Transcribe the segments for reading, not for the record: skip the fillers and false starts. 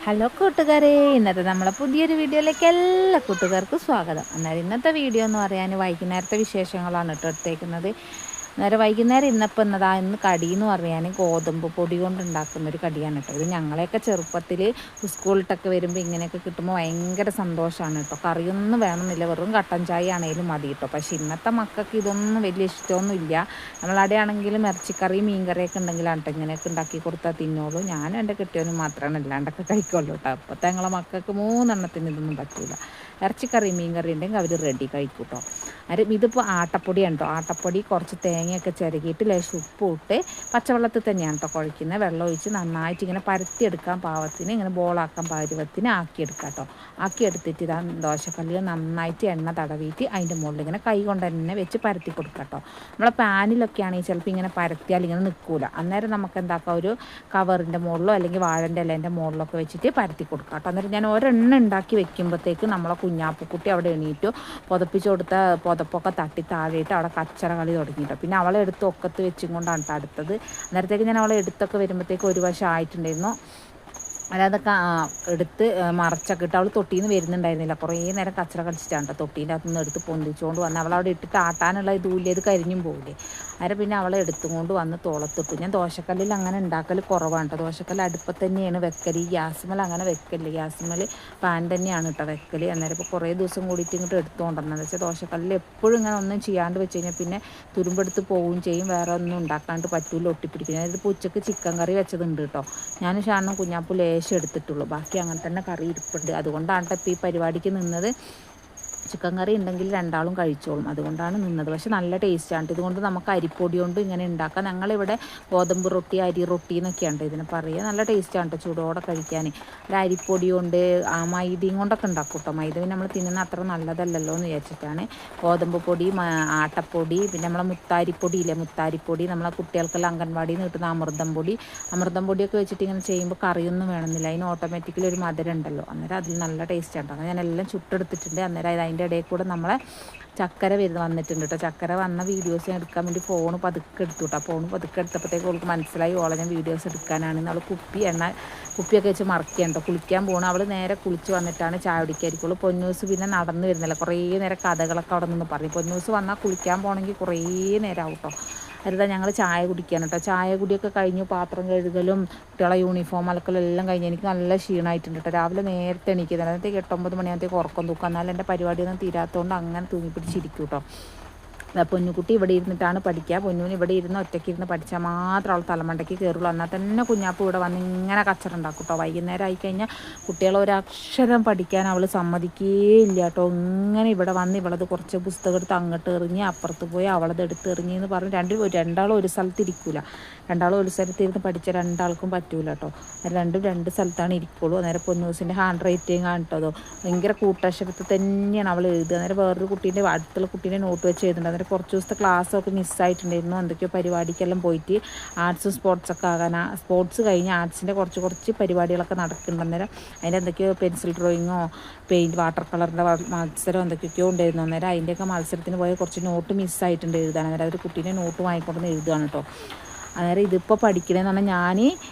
Hello കൂട്ടുകാരെ, ഇന്നത്തെ നമ്മളെ പുതിയൊരു വീഡിയോയിലേക്ക് എല്ലാ കൂട്ടുകാർക്കും സ്വാഗതം. എന്നാൽ ഇന്നത്തെ വീഡിയോ എന്ന് പറയാൻ വൈകുന്നേരത്തെ വിശേഷങ്ങളാണ് കേട്ടോ എടുത്തേക്കുന്നത്. വൈകുന്നേരം ഇന്ന് കടിയെന്ന് പറയാൻ ഗോതമ്പ് പൊടി കൊണ്ട് ഉണ്ടാക്കുന്നൊരു കടിയാണ് കേട്ടോ. ഇത് ഞങ്ങളെയൊക്കെ ചെറുപ്പത്തിൽ സ്കൂളിട്ടൊക്കെ വരുമ്പോൾ ഇങ്ങനെയൊക്കെ കിട്ടുമ്പോൾ ഭയങ്കര സന്തോഷമാണ് കേട്ടോ. കറിയൊന്നും വേണമെന്നില്ല, വെറും കട്ടൻ ചായ ആണെങ്കിലും മതി കേട്ടോ. പക്ഷേ ഇന്നത്തെ മക്കൾക്ക് ഇതൊന്നും വലിയ ഇഷ്ടമൊന്നുമില്ല. നമ്മളവിടെ ആണെങ്കിലും ഇറച്ചിക്കറി മീൻകറിയൊക്കെ ഉണ്ടെങ്കിലാണ് കേട്ടോ ഇങ്ങനെയൊക്കെ ഉണ്ടാക്കി കൊടുത്താൽ തിന്നോളൂ. ഞാനും എൻ്റെ കെട്ടിയവനും മാത്രമാണ് അല്ലാണ്ടൊക്കെ കഴിക്കുള്ളൂ കേട്ടോ. അപ്പോഴത്തെ ഞങ്ങളെ മക്കൾക്ക് 3 ഇതൊന്നും പറ്റില്ല. ഇറച്ചിക്കറി മീൻകറി ഉണ്ടെങ്കിൽ അവർ റെഡി കഴിക്കും കേട്ടോ. ഇതിപ്പോൾ ആട്ടപ്പൊടിയാണ് കേട്ടോ. ആട്ടപ്പൊടി കുറച്ച് തേങ്ങയൊക്കെ ചിരകിയിട്ട് ലേശം ഉപ്പ് ഇട്ട് പച്ചവെള്ളത്തിൽ തന്നെയാണ് കേട്ടോ കുഴക്കുന്നത്. വെള്ളം ഒഴിച്ച് നന്നായിട്ട് ഇങ്ങനെ പരത്തിയെടുക്കാൻ പാകത്തിന്, ഇങ്ങനെ ബോളാക്കാൻ പാകത്തിന് ആക്കിയെടുക്കാം കേട്ടോ. ആക്കിയെടുത്തിട്ട് ഇതാ ദോശക്കല്ലിൽ നന്നായിട്ട് എണ്ണ തടവിയിട്ട് അതിൻ്റെ മുകളിൽ ഇങ്ങനെ കൈ കൊണ്ട് തന്നെ വെച്ച് പരത്തി കൊടുക്കാം കേട്ടോ. നമ്മളെ പാനിലൊക്കെ ആണെങ്കിൽ ചിലപ്പോൾ ഇങ്ങനെ പരത്തിയാൽ ഇങ്ങനെ നിൽക്കില്ല. അന്നേരം നമുക്ക് എന്താക്കാം, ഒരു കവറിൻ്റെ മുകളിലോ അല്ലെങ്കിൽ വാഴൻ്റെ ഇലേൻ്റെ മുകളിലൊക്കെ വെച്ചിട്ട് പരത്തി കൊടുക്കാം കേട്ടോ. അന്നേരം ഞാൻ ഒരെണ്ണം ഉണ്ടാക്കി വെക്കുമ്പോഴത്തേക്ക് നമ്മളെ കുഞ്ഞാപ്പുക്കുട്ടി അവിടെ എണീറ്റു പുതപ്പിച്ച് കൊടുത്ത പുതപ്പൊക്കെ തട്ടി താഴെയിട്ട് അവിടെ കച്ചറ കളി തുടങ്ങിയിട്ടോ. പിന്നെ അവളെ എടുത്ത് ഒക്കത്ത് വെച്ചും കൊണ്ടാണ് കേട്ടോ അടുത്തത്. അന്നേരത്തേക്ക് ഞാൻ അവളെ എടുത്തൊക്കെ വരുമ്പോഴത്തേക്ക് ഒരു വശം ആയിട്ടുണ്ടായിരുന്നു. അതൊക്കെ എടുത്ത് മറച്ചൊക്കെ ഇട്ട് അവൾ തൊട്ടിയിൽ നിന്ന് വരുന്നുണ്ടായിരുന്നില്ല. കുറേ നേരം കച്ചറ കളിച്ചിട്ടാണ് കേട്ടോ തൊട്ടീൻ്റെ അകത്തുനിന്ന് എടുത്ത് പൊന്തിച്ചുകൊണ്ട് വന്ന് അവളവിടെ ഇട്ടിട്ട് ആട്ടാനുള്ള ഇതുമില്ല, ഇത് കരിഞ്ഞും പോകില്ലേ. അന്നേരം പിന്നെ അവളെ എടുത്തുകൊണ്ട് വന്ന് തോളത്തിട്ടു. ഞാൻ ദോശക്കല്ലിൽ അങ്ങനെ ഉണ്ടാക്കൽ കുറവാണ് കേട്ടോ. ദോശക്കല്ല് അടുപ്പത്ത് തന്നെയാണ് വെക്കൽ. ഈ ഗ്യാസുമേൽ അങ്ങനെ വെക്കല്, ഗ്യാസുമേൽ പാൻ തന്നെയാണ് കേട്ടോ വെക്കൽ. അന്നേരം ഇപ്പോൾ കുറേ ദിവസം കൂടിയിട്ട് ഇങ്ങോട്ട് എടുത്തുകൊണ്ടിരുന്നത് വെച്ചാൽ ദോശക്കല്ലിൽ എപ്പോഴും ഇങ്ങനെ ഒന്നും ചെയ്യാണ്ട് വെച്ച് കഴിഞ്ഞാൽ പിന്നെ തുരുമ്പെടുത്ത് പോവുകയും ചെയ്യും, വേറെ ഒന്നും ഉണ്ടാക്കാണ്ട് പറ്റൂല, ഒട്ടിപ്പിടിക്കും. ഇതിപ്പോൾ ഉച്ചക്ക് ചിക്കൻ കറി വെച്ചതുണ്ട് കേട്ടോ. ഞാൻ ഷാനും കുഞ്ഞാപ്പു ലേശം എടുത്തിട്ടുള്ളൂ, ബാക്കി അങ്ങനെ തന്നെ കറി ഇരിപ്പുണ്ട്. അതുകൊണ്ടാണ് ഇപ്പോൾ ഈ പരിപാടിക്ക് നിന്നത്. ചിക്കൻ കറി ഉണ്ടെങ്കിൽ രണ്ടാളും കഴിച്ചോളും, അതുകൊണ്ടാണ് നിന്നത്. പക്ഷെ നല്ല ടേസ്റ്റാണ്. ഇതുകൊണ്ട് നമുക്ക് അരിപ്പൊടി കൊണ്ട് ഇങ്ങനെ ഉണ്ടാക്കാം. ഞങ്ങളിവിടെ ഗോതമ്പ് റൊട്ടി, അരി റൊട്ടി എന്നൊക്കെയാണ് ഇതിന് പറയുക. നല്ല ടേസ്റ്റാണ് കേട്ടോ ചൂടോടെ കഴിക്കാൻ. ഒരു അരിപ്പൊടി കൊണ്ട് മൈദയും കൊണ്ടൊക്കെ ഉണ്ടാക്കും കേട്ടോ. മൈദ പിന്നെ നമ്മൾ തിന്നുന്ന അത്ര നല്ലതല്ലല്ലോ എന്ന് വിചാരിച്ചിട്ടാണ്. ഗോതമ്പ് പൊടി, ആട്ടപ്പൊടി, പിന്നെ നമ്മളെ മുത്താരിപ്പൊടി ഇല്ലേ, മുത്താരിപ്പൊടി, നമ്മളെ കുട്ടികൾക്കെല്ലാം അംഗൻവാടിയിൽ നിന്ന് കിട്ടുന്ന അമൃതം പൊടിയൊക്കെ വെച്ചിട്ട് ഇങ്ങനെ ചെയ്യുമ്പോൾ കറിയൊന്നും വേണമെന്നില്ല. അതിന് ഓട്ടോമാറ്റിക്കലി ഒരു മധുരം ഉണ്ടല്ലോ. അന്നേരം അതിൽ നല്ല ടേസ്റ്റാണ്. അങ്ങനെ ഞാനെല്ലാം ചുട്ടെടുത്തിട്ടുണ്ട്. അന്നേരം അതിൻ്റെ ഇടയിൽ കൂടെ നമ്മളെ ചക്കര വന്നിട്ടുണ്ട് കേട്ടോ. ചക്കര വന്ന വീഡിയോസ് എടുക്കാൻ വേണ്ടി ഫോൺ പതുക്കെ എടുത്തു കേട്ടോ. ഫോൺ പതുക്കെ എടുത്തപ്പോഴത്തേക്ക് അവൾക്ക് മനസ്സിലായി ഓളെ ഞാൻ വീഡിയോസ് എടുക്കാനാണെന്ന്. അവൾ കുപ്പിയൊക്കെ വെച്ച് മറക്കുകയുണ്ടോ. കുളിക്കാൻ പോകണം. അവൾ നേരെ കുളിച്ച് വന്നിട്ടാണ് ചായ കുടിക്കായിരിക്കുള്ളൂ. പൊന്നൂസ് പിന്നെ നടന്നു വരുന്നില്ല, കുറേ നേരം കഥകളൊക്കെ അവിടെ നിന്ന് പറയും. പൊന്നൂസ് വന്നാൽ കുളിക്കാൻ പോകണമെങ്കിൽ കുറേ നേരം ആവും കേട്ടോ. അരുതാ ഞങ്ങൾ ചായ കുടിക്കാൻ കേട്ടോ. ചായ കുടിയൊക്കെ കഴിഞ്ഞു, പാത്രം കഴുകലും കുട്ടികളെ യൂണിഫോം അലക്കലും എല്ലാം കഴിഞ്ഞ് എനിക്ക് നല്ല ക്ഷീണമായിട്ടുണ്ട് കേട്ടോ. രാവിലെ നേരത്തെ എണീക്കുന്നത്, അന്നേരത്തേക്ക് 8-9 മണിയാകുമ്പോഴത്തേക്ക് ഉറക്കം തൂക്കാം. എന്നാലും എൻ്റെ പരിപാടിയൊന്നും തീരാത്തതുകൊണ്ട് അങ്ങനെ തൂങ്ങിപ്പിടിച്ചിരിക്കും കേട്ടോ. പൊന്നുകുട്ടി ഇവിടെ ഇരുന്നിട്ടാണ് പഠിക്കുക. പൊന്നുവിന് ഇവിടെ ഇരുന്ന് ഒറ്റയ്ക്ക് ഇരുന്ന് പഠിച്ചാൽ മാത്രം അവൾ തലമണ്ടയ്ക്ക് കയറുള്ളൂ. എന്നാൽ തന്നെ കുഞ്ഞാപ്പ് ഇവിടെ വന്ന് ഇങ്ങനെ കച്ചറ ഉണ്ടാക്കും കേട്ടോ. വൈകുന്നേരം ആയിക്കഴിഞ്ഞാൽ കുട്ടികളെ ഒരക്ഷരം പഠിക്കാൻ അവൾ സമ്മതിക്കുകയില്ല കേട്ടോ. ഇങ്ങനെ ഇവിടെ വന്ന് ഇവളത് കുറച്ച് പുസ്തകം എടുത്ത് അങ്ങോട്ട് എറിഞ്ഞ് അപ്പുറത്ത് പോയി അവളത് എടുത്ത് എറിഞ്ഞെന്ന് പറഞ്ഞ് രണ്ടാളും ഒരു സ്ഥലത്ത് ഇരിക്കില്ല. രണ്ടാളും ഒരു സ്ഥലത്ത് ഇരുന്ന് പഠിച്ച രണ്ടാൾക്കും പറ്റൂല കേട്ടോ. രണ്ടും രണ്ട് സ്ഥലത്താണ് ഇരിക്കുള്ളൂ. അന്നേരം പൊന്നൂസിൻ്റെ ഹാൻഡ് റൈറ്റിങ് കാണിട്ടതോ ഭയങ്കര കൂട്ടക്ഷരത്തിൽ തന്നെയാണ് അവൾ എഴുതുക. അന്നേരം വേറൊരു കുട്ടീൻ്റെ അടുത്തുള്ള കുട്ടീൻ്റെ നോട്ട് വെച്ച് എഴുതുന്നുണ്ട്. അന്നേരം കുറച്ച് ദിവസത്തെ ക്ലാസ്സൊക്കെ മിസ്സായിട്ടുണ്ടായിരുന്നു. എന്തൊക്കെയോ പരിപാടിക്കെല്ലാം പോയിട്ട് ആർട്സും സ്പോർട്സൊക്കെ സ്പോർട്സ് കഴിഞ്ഞ് ആർട്സിൻ്റെ കുറച്ച് പരിപാടികളൊക്കെ നടക്കുന്നുണ്ട്. അന്നേരം അതിൻ്റെ എന്തൊക്കെയോ പെൻസിൽ ഡ്രോയിങ്ങോ വാട്ടർ കളറിൻ്റെ മത്സരം എന്തൊക്കെയൊക്കെയോ ഉണ്ടായിരുന്നു. അന്നേരം അതിൻ്റെയൊക്കെ മത്സരത്തിന് പോയ കുറച്ച് നോട്ട് മിസ്സായിട്ടുണ്ട് എഴുതാൻ. അന്നേരം ഒരു കുട്ടീനെ നോട്ട് വാങ്ങിക്കൊണ്ടെന്ന് എഴുതുകയാണ് കേട്ടോ. അന്നേരം ഇതിപ്പോൾ പഠിക്കണമെന്ന് പറഞ്ഞാൽ ഞാൻ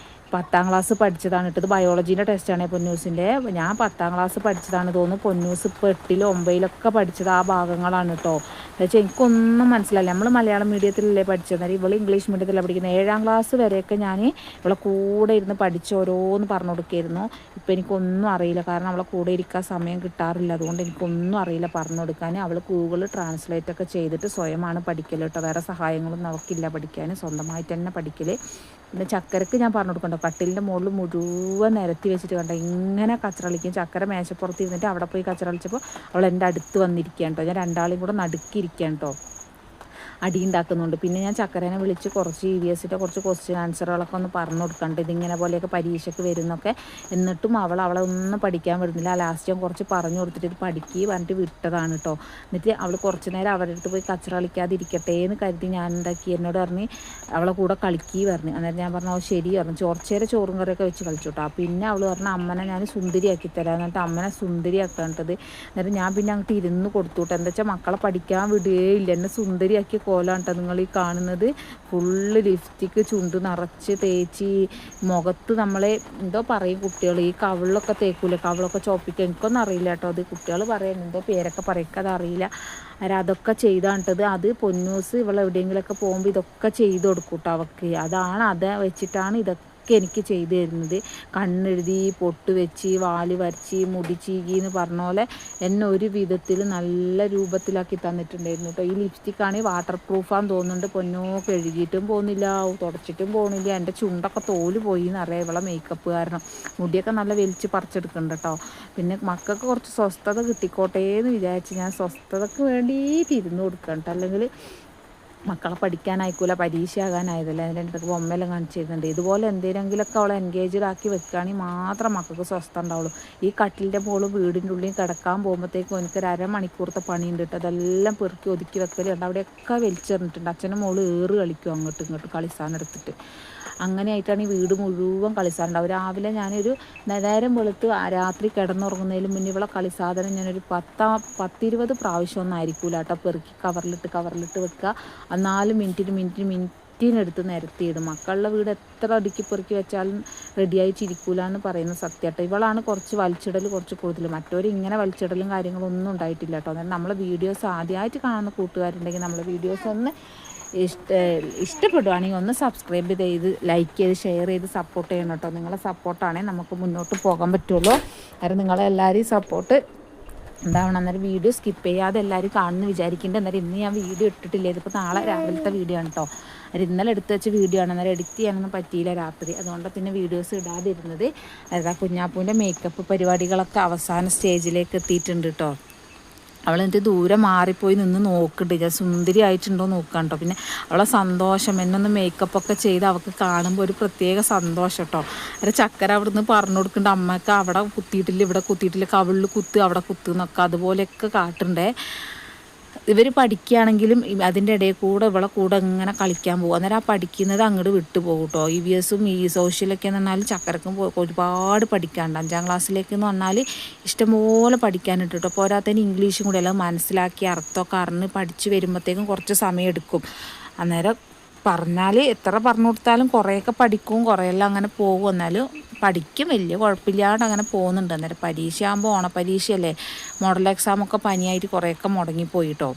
10ാം ക്ലാസ് പഠിച്ചതാണ് കേട്ടോ. ഇത് ബയോളജീൻ്റെ ടെസ്റ്റാണ് പൊന്നൂസിൻ്റെ. ഞാൻ 10ാം ക്ലാസ് പഠിച്ചതാണ് തോന്നുന്നു. പൊന്നൂസ് ഇപ്പോൾ 8-ലും 9-ലൊക്കെ പഠിച്ചത് ആ ഭാഗങ്ങളാണ് കേട്ടോ. എന്താ വെച്ചാൽ എനിക്കൊന്നും മനസ്സിലായില്ല. നമ്മൾ മലയാളം മീഡിയത്തിലല്ലേ പഠിച്ചത്, ഇവൾ ഇംഗ്ലീഷ് മീഡിയത്തിലാണ് പഠിക്കുന്നത്. 7ാം ക്ലാസ് വരെയൊക്കെ ഞാൻ ഇവളെ കൂടെ ഇരുന്ന് പഠിച്ച് ഓരോന്ന് പറഞ്ഞു കൊടുക്കുമായിരുന്നു. ഇപ്പോൾ എനിക്കൊന്നും അറിയില്ല, കാരണം അവളെ കൂടെ ഇരിക്കാൻ സമയം കിട്ടാറില്ല. അതുകൊണ്ട് എനിക്കൊന്നും അറിയില്ല പറഞ്ഞു കൊടുക്കാൻ. അവൾ ഗൂഗിൾ ട്രാൻസ്ലേറ്റ് ഒക്കെ ചെയ്തിട്ട് സ്വയമാണ് പഠിക്കൽ കേട്ടോ. വേറെ സഹായങ്ങളൊന്നും അവൾക്കില്ല പഠിക്കാൻ, സ്വന്തമായിട്ട് തന്നെ പഠിക്കൽ. പിന്നെ ചക്കരക്ക് ഞാൻ പറഞ്ഞു കൊടുക്കണ്ടോ, കട്ടിലിൻ്റെ മുകളിൽ മുഴുവൻ നിരത്തി വെച്ചിട്ട് കണ്ടോ ഇങ്ങനെ കച്ചറളിക്കും. ചക്കര മേശപ്പുറത്ത് ഇരുന്നിട്ട് അവിടെ പോയി കച്ചറളിച്ചപ്പോൾ അവൾ എൻ്റെ അടുത്ത് വന്നിരിക്കുകയാണ് കേട്ടോ. ഞാൻ രണ്ടാളെയും കൂടെ നടുക്കിയിരിക്കുകയാണ് കേട്ടോ. അടി ഉണ്ടാക്കുന്നുണ്ട്. പിന്നെ ഞാൻ ചക്കരനെ വിളിച്ച് കുറച്ച് EVSൻ്റെ കുറച്ച് ക്വസ്റ്റ്യൻ ആൻസറുകളൊക്കെ ഒന്ന് പറഞ്ഞു കൊടുക്കണ്ട്, ഇതിങ്ങനെ പോലെയൊക്കെ പരീക്ഷയ്ക്ക് വരുന്നൊക്കെ. എന്നിട്ടും അവളെ ഒന്നും പഠിക്കാൻ വിടുന്നില്ല. ലാസ്റ്റ് ഞാൻ കുറച്ച് പറഞ്ഞു കൊടുത്തിട്ട് ഇത് പഠിക്കുക പറഞ്ഞിട്ട് വിട്ടതാണ് കേട്ടോ. എന്നിട്ട് അവൾ കുറച്ച് നേരം അവരുടെ അടുത്ത് പോയി കച്ചറ കളിക്കാതിരിക്കട്ടെ എന്ന് കരുതി ഞാൻ എന്താക്കി, എന്നോട് പറഞ്ഞ് അവളെ കൂടെ കളിക്കുക പറഞ്ഞു. അന്നേരം ഞാൻ പറഞ്ഞു ശരി പറഞ്ഞു. കുറച്ചേരം ചോറും കറിയൊക്കെ വെച്ച് കളിച്ചു കേട്ടോ. പിന്നെ അവൾ പറഞ്ഞു അമ്മനെ ഞാൻ സുന്ദരിയാക്കി തരാം, എന്നിട്ട് അമ്മനെ സുന്ദരിയാക്കേണ്ടത്. എന്നിട്ട് ഞാൻ പിന്നെ അങ്ങോട്ട് ഇരുന്ന് കൊടുത്തു കേട്ടോ. എന്താ വെച്ചാൽ മക്കളെ പഠിക്കാൻ വിടുകയില്ല, എന്നെ സുന്ദരിയാക്കി കോലാണ് കേട്ടോ നിങ്ങൾ ഈ കാണുന്നത്. ഫുള്ള് ലിപ്സ്റ്റിക്ക് ചുണ്ട് നിറച്ച് തേച്ച് മുഖത്ത് നമ്മളെ എന്തോ പറയും കുട്ടികൾ, ഈ കവിളിലൊക്കെ തേക്കൂലേ, കവിളൊക്കെ ചോപ്പിക്കുക, എനിക്കൊന്നും അറിയില്ല കേട്ടോ. അത് കുട്ടികൾ പറയാൻ എന്തോ പേരൊക്കെ പറയൊക്കെ അറിയില്ല. അതൊക്കെ ചെയ്താണ്ടത്. അത് പൊന്നൂസ് ഇവളെ എവിടെയെങ്കിലുമൊക്കെ പോകുമ്പോൾ ഇതൊക്കെ ചെയ്ത് കൊടുക്കും കേട്ടോ അവൾക്ക്. അത് വെച്ചിട്ടാണ് ഇതൊക്കെ എനിക്ക് ചെയ്തു തരുന്നത്. കണ്ണെഴുതി, പൊട്ട് വെച്ച്, വാല് വരച്ച്, മുടി ചീകി എന്ന് പറഞ്ഞ പോലെ എന്നെ ഒരു വിധത്തിൽ നല്ല രൂപത്തിലാക്കി തന്നിട്ടുണ്ടായിരുന്നു കേട്ടോ. ഈ ലിപ്സ്റ്റിക്കാണെങ്കിൽ വാട്ടർ പ്രൂഫാന്ന് തോന്നുന്നുണ്ട്. പൊന്നോ കഴുകിയിട്ടും പോകുന്നില്ല, തുടച്ചിട്ടും പോകുന്നില്ല. എൻ്റെ ചുണ്ടൊക്കെ തോല് പോയി എന്നറിയാം ഇവളെ മേക്കപ്പ് കാരണം. മുടിയൊക്കെ നല്ല വലിച്ച് പറിച്ചെടുക്കുന്നുണ്ട് കേട്ടോ. പിന്നെ മക്കൾക്ക് കുറച്ച് സ്വസ്ഥത കിട്ടിക്കോട്ടെ എന്ന് വിചാരിച്ച് ഞാൻ സ്വസ്ഥതയ്ക്ക് വേണ്ടിയിട്ട് ഇരുന്ന് കൊടുക്കണം കേട്ടോ. അല്ലെങ്കിൽ മക്കളെ പഠിക്കാനായിക്കൂല, പരീക്ഷ ആകാനായതല്ലേ, അതിൻ്റെ അടുത്തൊക്കെ ബൊമ്മയെല്ലാം കാണിച്ചു തരുന്നുണ്ട്. ഇതുപോലെ എന്തെങ്കിലുമൊക്കെ അവളെ എൻഗേജ്ഡ് ആക്കി വെക്കുകയാണെങ്കിൽ മാത്രം മക്കൾക്ക് സ്വസ്ഥം ഉണ്ടാവുള്ളൂ. ഈ കട്ടിലിൻ്റെ മുകളിൽ വീടിൻ്റെ ഉള്ളിൽ കിടക്കാൻ പോകുമ്പോഴത്തേക്കും എനിക്കൊരു അരമണിക്കൂറത്തെ പണിയുണ്ട് കേട്ടോ. അതെല്ലാം പെറുക്കി ഒതുക്കി വെക്കലുണ്ട്. അവിടെയൊക്കെ വലിച്ചെറിഞ്ഞിട്ടുണ്ട്. അച്ഛനും മോള് കളിക്കും അങ്ങോട്ടും ഇങ്ങോട്ടും കളിസാനെടുത്തിട്ട്. അങ്ങനെ ആയിട്ടാണ് ഈ വീട് മുഴുവൻ കളിസാനുണ്ടാവും. രാവിലെ ഞാനൊരു നേരം വെളുത്ത് രാത്രി കിടന്നുറങ്ങുന്നതിന് മുന്നേ ഇവളെ കളിസാധനം ഞാനൊരു 10-20 പ്രാവശ്യം ഒന്നും ആയിരിക്കൂല കേട്ടോ പെറുക്കി കവറിലിട്ട് വെക്കുക. 4 മിനിറ്റിനെടുത്ത് നിരത്തിയിടും. മക്കളുടെ വീട് എത്ര അടുക്കി പെറുക്കി വെച്ചാലും റെഡിയായി ചിരിക്കൂല എന്ന് പറയുന്ന സത്യമാട്ടോ. ഇവളാണ് കുറച്ച് വലിച്ചിടൽ കുറച്ച് കൂടുതൽ. മറ്റവർ ഇങ്ങനെ വലിച്ചിടലും കാര്യങ്ങളൊന്നും ഉണ്ടായിട്ടില്ല കേട്ടോ. അതായത് നമ്മളെ വീഡിയോസ് ആദ്യമായിട്ട് കാണുന്ന കൂട്ടുകാരുണ്ടെങ്കിൽ നമ്മളെ വീഡിയോസ് ഒന്ന് ഇഷ്ടപ്പെടുവാണെങ്കിൽ ഒന്ന് സബ്സ്ക്രൈബ് ചെയ്ത് ലൈക്ക് ചെയ്ത് ഷെയർ ചെയ്ത് സപ്പോർട്ട് ചെയ്യണം കേട്ടോ. നിങ്ങളെ സപ്പോർട്ടാണെങ്കിൽ നമുക്ക് മുന്നോട്ട് പോകാൻ പറ്റുള്ളൂ. അന്നേരം നിങ്ങളെല്ലാവരെയും സപ്പോർട്ട് ഉണ്ടാവണം. അന്നേരം വീഡിയോ സ്കിപ്പ് ചെയ്യാതെ എല്ലാവരും കാണുമെന്ന് വിചാരിക്കേണ്ടത്. അന്നേരം ഇന്ന് ഞാൻ വീഡിയോ ഇട്ടിട്ടില്ല. ഇതിപ്പോൾ നാളെ രാവിലത്തെ വീഡിയോ ആണ് കേട്ടോ. ഇന്നലെ എടുത്ത് വെച്ച വീഡിയോ ആണ്. അന്നേരം എഡിറ്റ് ചെയ്യാനൊന്നും പറ്റിയില്ല രാത്രി. അതുകൊണ്ട് പിന്നെ വീഡിയോസ് ഇടാതിരുന്നത്. അതായത് കുഞ്ഞാപ്പൂൻ്റെ മേക്കപ്പ് പരിപാടികളൊക്കെ അവസാന സ്റ്റേജിലേക്ക് എത്തിയിട്ടുണ്ട് കേട്ടോ. അവളെന്നിട്ട് ദൂരെ മാറിപ്പോയി നിന്ന് നോക്കുന്നുണ്ട്, ഞാൻ സുന്ദരി ആയിട്ടുണ്ടോ നോക്കാൻ കേട്ടോ. പിന്നെ അവളെ സന്തോഷം എന്നൊന്ന് മേക്കപ്പൊക്കെ ചെയ്ത് അവൾക്ക് കാണുമ്പോൾ ഒരു പ്രത്യേക സന്തോഷം കേട്ടോ. ഒരു ചക്കര അവിടെ നിന്ന് പറഞ്ഞു കൊടുക്കുന്നുണ്ട്, അമ്മക്ക് അവിടെ കുത്തിയിട്ടില്ല, ഇവിടെ കുത്തിയിട്ടില്ല, കവിളിൽ കുത്ത്, അവിടെ കുത്ത് എന്നൊക്കെ അതുപോലെയൊക്കെ കാട്ടുണ്ടേ. ഇവർ പഠിക്കുകയാണെങ്കിലും അതിൻ്റെ ഇടയിൽ കൂടെ ഇവളെ കൂടെ ഇങ്ങനെ കളിക്കാൻ പോകും. അന്നേരം ആ പഠിക്കുന്നത് അങ്ങോട്ട് വിട്ടു പോകും കേട്ടോ. EVSും ഈ സോഷ്യലൊക്കെ എന്ന് പറഞ്ഞാൽ ചക്കരക്കും ഒരുപാട് പഠിക്കാനുണ്ട്. 5ാം ക്ലാസ്സിലേക്ക് എന്ന് പറഞ്ഞാൽ ഇഷ്ടംപോലെ പഠിക്കാനുണ്ട് കേട്ടോ. പോരാത്തതിന് ഇംഗ്ലീഷും കൂടെ എല്ലാം മനസ്സിലാക്കി അർത്ഥമൊക്കെ അറിഞ്ഞ് പഠിച്ച് വരുമ്പോഴത്തേക്കും കുറച്ച് സമയം എടുക്കും. അന്നേരം പറഞ്ഞാൽ എത്ര പറഞ്ഞു കൊടുത്താലും കുറേയൊക്കെ പഠിക്കും, കുറേയെല്ലാം അങ്ങനെ പോകും. എന്നാലും പഠിക്കും, വലിയ കുഴപ്പമില്ലാണ്ട് അങ്ങനെ പോകുന്നുണ്ട്. അന്നേരം പരീക്ഷ ആകുമ്പോൾ ഓണപ്പരീക്ഷയല്ലേ, മോഡൽ എക്സാമൊക്കെ പനിയായിട്ട് കുറേയൊക്കെ മുടങ്ങിപ്പോയി കേട്ടോ.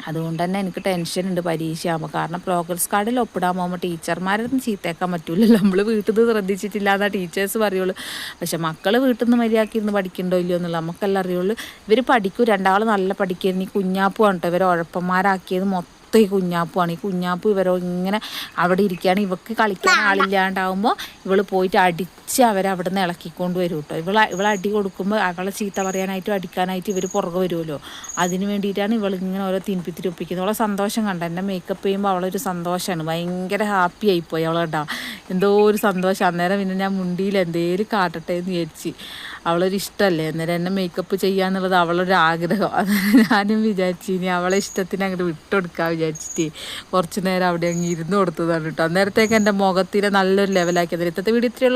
അതുകൊണ്ട് തന്നെ എനിക്ക് ടെൻഷൻ ഉണ്ട് പരീക്ഷ ആകുമ്പോൾ. കാരണം പ്രോഗ്രസ് കാർഡിൽ ഒപ്പിടാൻ പോകുമ്പോൾ ടീച്ചർമാരൊന്നും ചീത്തയാക്കാൻ പറ്റില്ലല്ലോ. നമ്മൾ വീട്ടിൽ നിന്ന് ശ്രദ്ധിച്ചിട്ടില്ല എന്നാ ടീച്ചേഴ്സ് പറയുള്ളൂ. പക്ഷെ മക്കൾ വീട്ടിൽ നിന്ന് മര്യാദക്കിരുന്ന് പഠിക്കണ്ടോ ഇല്ലയോ എന്നുള്ള നമുക്കെല്ലാം അറിയുള്ളൂ. ഇവർ പഠിക്കും, 2 നല്ല പഠിക്കായിരുന്നു. ഈ കുഞ്ഞാപ്പുമാണ് കേട്ടോ ഇവർ ഉഴപ്പന്മാരാക്കിയത് മൊത്തം. ഈ കുഞ്ഞാപ്പുമാണ്. ഈ കുഞ്ഞാപ്പ് ഇവരോ ഇങ്ങനെ അവിടെ ഇരിക്കുകയാണ്. ഇവൾക്ക് കളിക്കാൻ ആളില്ലാണ്ടാവുമ്പോൾ ഇവൾ പോയിട്ട് അടിച്ച് അവരെ അവിടെ നിന്ന് ഇളക്കിക്കൊണ്ട് വരും കേട്ടോ. ഇവളെ അടി കൊടുക്കുമ്പോൾ അവളെ ചീത്ത പറയാനായിട്ടും അടിക്കാനായിട്ട് ഇവർ പുറകെ വരുമല്ലോ. അതിന് വേണ്ടിയിട്ടാണ് ഇവളിങ്ങനെ ഓരോ തിരുപ്പിത്തിരി ഒപ്പിക്കുന്നത്. അവളെ സന്തോഷം കണ്ട എന്നെ മേക്കപ്പ് ചെയ്യുമ്പോൾ അവളൊരു സന്തോഷമാണ്. ഭയങ്കര ഹാപ്പി ആയിപ്പോയി അവളെടാ, എന്തോ ഒരു സന്തോഷം. അന്നേരം പിന്നെ ഞാൻ മുണ്ടിയിൽ എന്തേലും കാട്ടട്ടെ എന്ന് വിചാരിച്ച്. അവളൊരിഷ്ടമല്ലേ, അന്നേരം എന്നെ മേക്കപ്പ് ചെയ്യാന്നുള്ളത് അവളൊരു ആഗ്രഹം. ഞാനും വിചാരിച്ചു ഇനി അവളെ ഇഷ്ടത്തിന് അങ്ങോട്ട് വിട്ടുകൊടുക്കാൻ വിചാരിച്ചിട്ട് കുറച്ച് നേരം അവിടെ അങ്ങ് ഇരുന്ന് കൊടുത്തതാണ് കേട്ടോ. അന്നേരത്തേക്ക് എൻ്റെ മുഖത്തിനെ നല്ലൊരു ലെവലാക്കി. അന്നേരം ഇന്നത്തെ വീഡിയോ ഇത്രയുള്ളൂ.